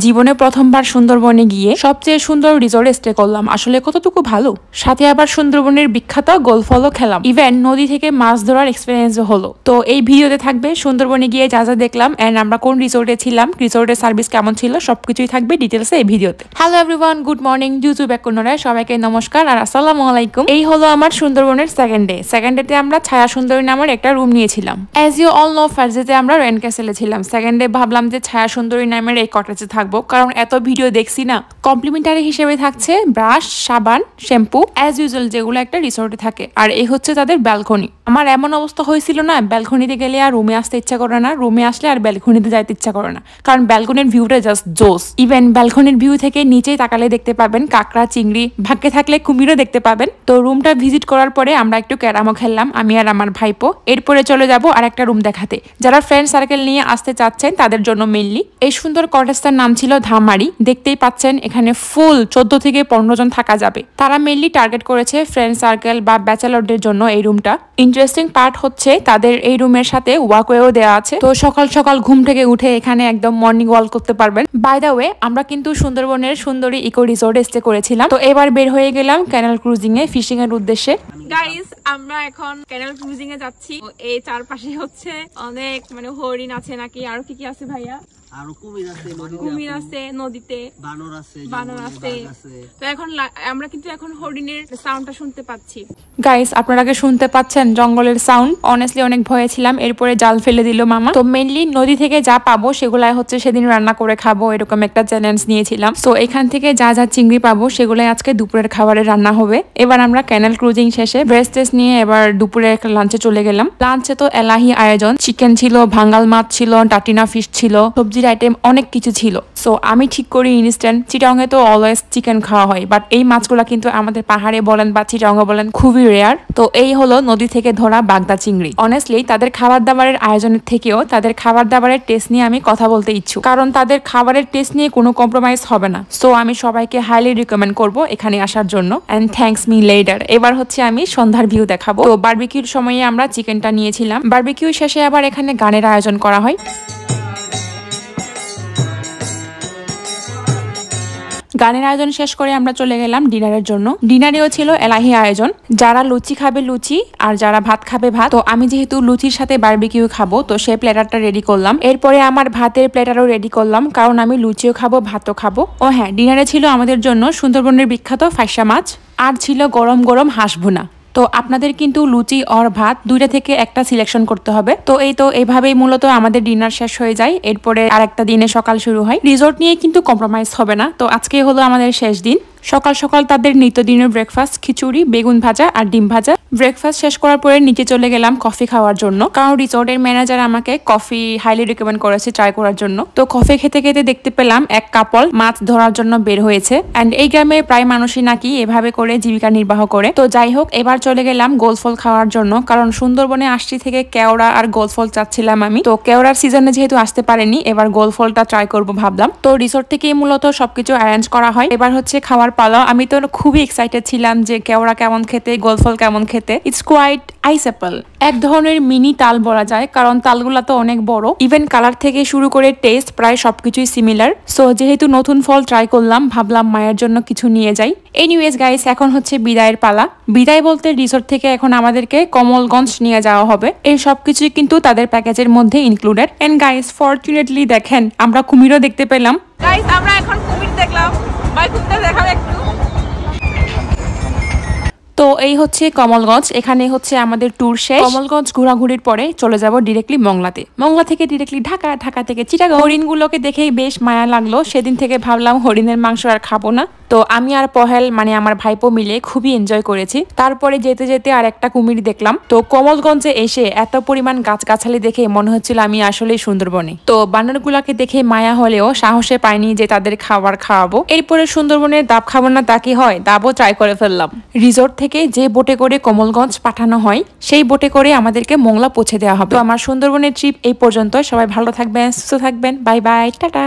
জীবনে প্রথমবার সুন্দরবনে গিয়ে সবচেয়ে সুন্দর রিসোর্টে স্টে করলাম। আসলে কতটুকু ভালো, সাথে আবার সুন্দরবনের বিখ্যাত গোলফলও খেলাম, ইভেন নদী থেকে মাছ ধরার এক্সপিরিয়েন্সও হলো। তো এই ভিডিওতে থাকবে সুন্দরবনে গিয়ে যা যা দেখলাম এন্ড আমরা কোন রিসোর্টে ছিলাম, রিসোর্টের সার্ভিস কেমন ছিল, সবকিছুই থাকবে ডিটেলসে এই ভিডিওতে। Hello everyone, good morning, YouTube ব্যাকরণরায় সবাইকে নমস্কার আর আসসালামু আলাইকুম। এই হলো আমার সুন্দরবনের সেকেন্ড ডেতে আমরা ছায়া সুন্দরী নামের একটা রুম নিয়েছিলাম। As you all know, first ডেতে আমরা রেন্ট ক্যাসেলে ছিলাম। সেকেন্ড ডে ভাবলাম যে ছায়া সুন্দরী নামের এই কটেজে থাকবো, কারণ এত ভিডিও দেখছি না। কমপ্লিমেন্টারি হিসেবে থাকছে ব্রাশ, সাবান, শ্যাম্পু অ্যাজ ইউজুয়াল যেগুলো একটা রিসোর্টে থাকে। আর এই হচ্ছে তাদের ব্যালকনি। আমার এমন অবস্থা হয়েছিল না, ব্যালকনিতে গেলে আর রুমে আসতে ইচ্ছা করে না, রুমে আসলে আর ব্যালকনিতে যাইতে ইচ্ছা করে না, কারণ ব্যালকনির ভিউটা জাস্ট জোস। ইভেন ব্যালকনির ভিউ থেকে নিচেই তাকালে দেখতে পাবেন কাঁকড়া, চিংড়ি, ভাগ্যে থাকলে কুমিরও দেখতে পাবেন। তো রুমটা ভিজিট করার পরে আমরা একটু ক্যারামও খেললাম, আমি আর আমার ভাইপো। এরপরে চলে যাব আর একটা রুম দেখাতে, যারা ফ্রেন্ড সার্কেল নিয়ে আসতে চাচ্ছেন তাদের জন্য মেইনলি। এই সুন্দর কটেজটার নাম ছিল ধামারি। দেখতেই পাচ্ছেন এখানে ফুল 14 থেকে 15 জন থাকা যাবে। তারা মেইনলি টার্গেট করেছে ফ্রেন্ড সার্কেল বা ব্যাচেলরদের জন্য এই রুমটা। ইন্টারেস্টিং পার্ট হচ্ছে তাদের এই রুমের সাথে ওয়াকওয়েও দেওয়া আছে, তো সকাল সকাল ঘুম থেকে উঠে এখানে একদম মর্নিং ওয়াক করতে পারবেন। বাই দা ওয়ে, আমরা কিন্তু সুন্দরবনের সুন্দরী ইকো রিসোর্টে স্টে করেছিলাম। তো এবার বের হয়ে গেলাম ক্যানাল ক্রুজিং এ, ফিশিং এর উদ্দেশ্যে। গাইস, আমরা এখন ক্যানাল ক্রুজিং এ যাচ্ছি। এই চারপাশে হচ্ছে অনেক হরিণ আছে, নাকি আরো কি কি আছে ভাইয়া? আরো কুমির আছে নদীতে, বানর আছে। তো এখন আমরা কিন্তু এখন হরিণের সাউন্ডটা শুনতে পাচ্ছি। গাইস, আপনারা আগে শুনতে পাচ্ছেন জঙ্গলের সাউন্ড। অনেস্টলি অনেক ভয়ে ছিলাম, এরপরে জাল ফেলে দিল মামা। তো মেইনলি নদী থেকে যা পাবো সেগুলাই হচ্ছে সেদিন রান্না করে খাবো, এরকম একটা চ্যালেঞ্জ নিয়েছিলাম। তো এখান থেকে যা যা চিংড়ি পাবো সেগুলাই আজকে দুপুরের খাবারে রান্না হবে। এবার আমরা ক্যানাল ক্রুজিং শেষে ব্রেস্ট টেস্ট নিয়ে এবার দুপুরে একটা লাঞ্চে চলে গেলাম। লাঞ্চে তো এলাহি আয়োজন, চিকেন ছিল, ভাঙ্গাল মাছ ছিল, টাটিনা ফিশ ছিল, সবজির আইটেম অনেক কিছু ছিল। সো আমি ঠিক করি ইনস্ট্যান্ট, চিটাংয়ে তো অলওয়েজ চিকেন খাওয়া হয়, বাট এই মাছগুলা কিন্তু আমাদের পাহাড়ে বলেন বা চিটাংয়ে বলেন খুবই রেয়ার। তো এই হলো নদী থেকে ধরা বাগদা চিংড়ি। অনেস্টলি তাদের খাবার দাবারের আয়োজনের থেকেও তাদের খাবার দাবারের টেস্ট নিয়ে আমি কথা বলতে ইচ্ছুক, কারণ তাদের খাবারের টেস্ট নিয়ে কোনো কম্প্রোমাইজ হবে না। সো আমি সবাইকে হাইলি রিকমেন্ড করবো এখানে আসার জন্য। And thanks me later. এবার হচ্ছে আমি সন্ধ্যার ভিউ দেখাবো। তো বারবিকিউর সময়ে আমরা চিকেনটা নিয়েছিলাম। বারবিকিউ শেষে আবার এখানে গানের আয়োজন করা হয়। গানের আয়োজন শেষ করে আমরা চলে গেলাম ডিনারের জন্য। ডিনারেও ছিল এলাহি আয়োজন, যারা লুচি খাবে লুচি আর যারা ভাত খাবে ভাত। তো আমি যেহেতু লুচির সাথে বারবিকিউ খাবো, তো সেই প্লেটারটা রেডি করলাম। এরপরে আমার ভাতের প্লেটারও রেডি করলাম, কারণ আমি লুচিও খাবো ভাতও খাবো। ও হ্যাঁ, ডিনারে ছিল আমাদের জন্য সুন্দরবনের বিখ্যাত ফাইসা মাছ, আর ছিল গরম গরম হাঁস ভুনা। তো আপনাদের কিন্তু লুচি আর ভাত দুইটা থেকে একটা সিলেকশন করতে হবে। তো এইভাবেই মূলত আমাদের ডিনার শেষ হয়ে যায়। এরপরে আর একটা দিনে সকাল শুরু হয়। রিসোর্ট নিয়ে কিন্তু কম্প্রোমাইজ হবে না। তো আজকে হলো আমাদের শেষ দিন। সকাল সকাল তাদের নিত্যদিনের ব্রেকফাস্ট, খিচুড়ি, বেগুন ভাজা আর ডিম ভাজা। ব্রেকফাস্ট শেষ করার পরে নিচে চলে গেলাম কফি খাওয়ার জন্য, কারণ রিসোর্টের ম্যানেজার আমাকে কফি হাইলি রিকমেন্ড করেছে ট্রাই করার জন্য। তো কফি খেতে খেতে দেখতে পেলাম এক কাপল মাছ ধরার জন্য বের হয়েছে। অ্যান্ড এই গ্রামে প্রায় মানুষই নাকি এভাবে করে জীবিকা নির্বাহ করে। তো যাই হোক, এবার চলে গেলাম গোলফল খাওয়ার জন্য, কারণ সুন্দরবনে আসছি থেকে কেওড়া আর গোলফল চাচ্ছিলাম আমি। তো কেওড়ার সিজনে যেহেতু আসতে পারেনি, এবার গোলফলটা ট্রাই করবো ভাবলাম। তো রিসোর্ট থেকেই মূলত সবকিছু অ্যারেঞ্জ করা হয়। এবার হচ্ছে খাওয়ার পালা। আমি তো খুবই এক্সাইটেড ছিলাম যে কেওড়া কেমন খেতে, গোলফল কেমন খেতে। ইটস কোয়াইট আইস অ্যাপল, এক ধরনের মিনি তাল বলা যায়, কারণ তালগুলা তো অনেক বড়। ইভেন কালার থেকে শুরু করে টেস্ট প্রায় সবকিছুই সিমিলার। সো যেহেতু নতুন ফল ট্রাই করলাম, ভাবলাম মায়ের জন্য কিছু নিয়ে যাই। এনিওয়েজ গাইস, এখন হচ্ছে বিদায়ের পালা। বিদায় বলতে রিসোর্ট থেকে এখন আমাদেরকে কমলগঞ্জ নিয়ে যাওয়া হবে। এই সবকিছুই কিন্তু তাদের প্যাকেজের মধ্যে ইনক্লুডেড। এন্ড গাইস, ফরচুনেটলি দেখেন আমরা কুমিরও দেখতে পেলাম। গাইস, আমরা এখন কুমির দেখলাম। ভাই কুমিরটা দেখাবে একটু। তো এই হচ্ছে কমলগঞ্জ, এখানে হচ্ছে আমাদের ট্যুর শেষ। কমলগঞ্জ ঘোরাঘুরির পরে চলে যাব ডিরেক্টলি মংলাতে। মংলা থেকে ডিরেক্টলি ঢাকা, ঢাকা থেকে চিটাগাং। হরিণগুলোকে দেখেই বেশ মায়া লাগলো। সেদিন থেকে ভাবলাম হরিণের মাংস আর খাবো না। তো আমি আর পহেল আমার ভাইপো মিলে খুবই এনজয় করেছি। তারপরে যেতে যেতে আর একটা কুমির দেখলাম। তো কমলগঞ্জে এসে এত পরিমাণ গাছগাছালি দেখে মনে হচ্ছিল আমি আসলেই সুন্দরবনে। তো বানরগুলাকে দেখে মায়া হলেও সাহসে পাইনি যে তাদের খাবার খাওয়াবো। এরপরে সুন্দরবনের ডাব খাবো না তা কি হয়, ডাবও ট্রাই করে ফেললাম। রিসোর্ট থেকে যে বোটে করে কমলগঞ্জ পাঠানো হয়, সেই বোটে করে আমাদেরকে মংলা পৌঁছে দেওয়া হবে। তো আমার সুন্দরবনের ট্রিপ এই পর্যন্ত। সবাই ভালো থাকবেন, সুস্থ থাকবেন। Bye bye, tata.